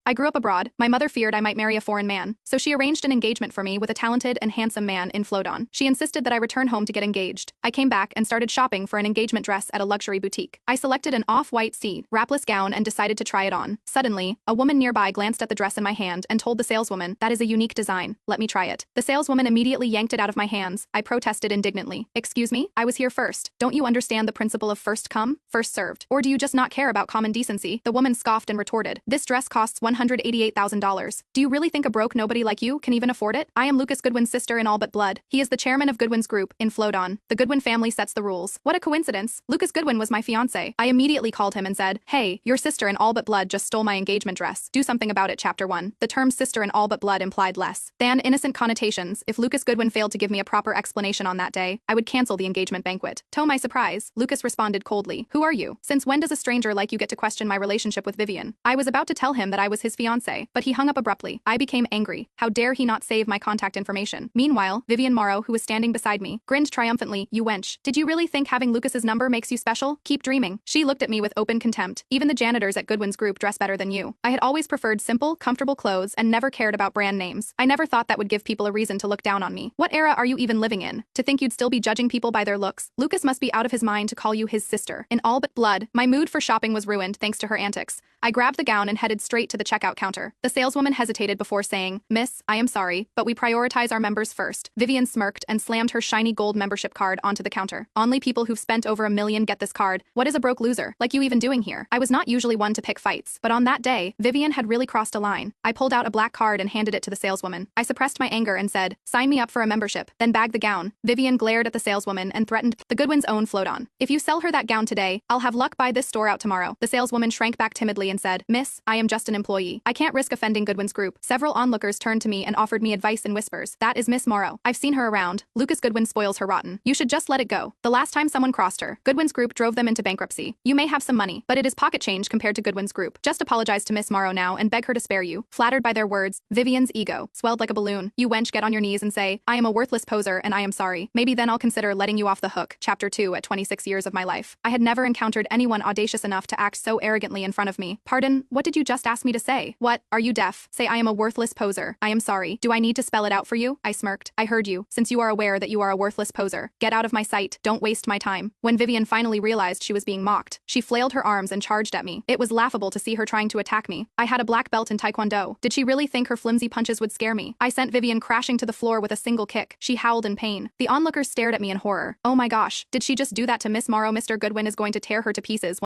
I grew up abroad. My mother feared I might marry a foreign man, so she arranged an engagement for me with a talented and handsome man in Flodon. She insisted that I return home to get engaged. I came back and started shopping for an engagement dress at a luxury boutique. I selected an off-white wrapless gown and decided to try it on. Suddenly, a woman nearby glanced at the dress in my hand and told the saleswoman, "That is a unique design. Let me try it." The saleswoman immediately yanked it out of my hands. I protested indignantly. "Excuse me? I was here first. Don't you understand the principle of first come, first served? Or do you just not care about common decency?" The woman scoffed and retorted, "This dress costs $188,000. Do you really think a broke nobody like you can even afford it? I am Lucas Goodwin's sister in all but blood. He is the chairman of Goodwin's group in Flodon. The Goodwin family sets the rules." What a coincidence. Lucas Goodwin was my fiancé. I immediately called him and said, "Hey, your sister in all but blood just stole my engagement dress. Do something about it." Chapter 1. The term sister in all but blood implied less than innocent connotations. If Lucas Goodwin failed to give me a proper explanation on that day, I would cancel the engagement banquet. To my surprise, Lucas responded coldly, "Who are you? Since when does a stranger like you get to question my relationship with Vivian?" I was about to tell him that I was his fiancé, but he hung up abruptly. I became angry. How dare he not save my contact information? Meanwhile, Vivian Morrow, who was standing beside me, grinned triumphantly. "You wench. Did you really think having Lucas's number makes you special? Keep dreaming." She looked at me with open contempt. "Even the janitors at Goodwin's group dress better than you." I had always preferred simple, comfortable clothes and never cared about brand names. I never thought that would give people a reason to look down on me. What era are you even living in? To think you'd still be judging people by their looks? Lucas must be out of his mind to call you his sister in all but blood. My mood for shopping was ruined thanks to her antics. I grabbed the gown and headed straight to the checkout counter. The saleswoman hesitated before saying, "Miss, I am sorry, but we prioritize our members first." Vivian smirked and slammed her shiny gold membership card onto the counter. "Only people who've spent over $1 million get this card. What is a broke loser like you even doing here?" I was not usually one to pick fights, but on that day, Vivian had really crossed a line. I pulled out a black card and handed it to the saleswoman. I suppressed my anger and said, "Sign me up for a membership, then bag the gown." Vivian glared at the saleswoman and threatened, "The Goodwin's own Flodon. If you sell her that gown today, I'll have luck buy this store out tomorrow." The saleswoman shrank back timidly and said, "Miss, I am just an employee. I can't risk offending Goodwin's group." Several onlookers turned to me and offered me advice in whispers. "That is Miss Morrow. I've seen her around. Lucas Goodwin spoils her rotten. You should just let it go. The last time someone crossed her, Goodwin's group drove them into bankruptcy. You may have some money, but it is pocket change compared to Goodwin's group. Just apologize to Miss Morrow now and beg her to spare you." Flattered by their words, Vivian's ego swelled like a balloon. "You wench, get on your knees and say, 'I am a worthless poser and I am sorry. Maybe then I'll consider letting you off the hook.'" Chapter 2. At 26 years of my life, I had never encountered anyone audacious enough to act so arrogantly in front of me. "Pardon, what did you just ask me to say?" "What? Are you deaf? Say I am a worthless poser. I am sorry. Do I need to spell it out for you?" I smirked. "I heard you. Since you are aware that you are a worthless poser, get out of my sight. Don't waste my time." When Vivian finally realized she was being mocked, she flailed her arms and charged at me. It was laughable to see her trying to attack me. I had a black belt in Taekwondo. Did she really think her flimsy punches would scare me? I sent Vivian crashing to the floor with a single kick. She howled in pain. The onlookers stared at me in horror. Oh my gosh, did she just do that to Miss Morrow? Mr. Goodwin is going to tear her to pieces.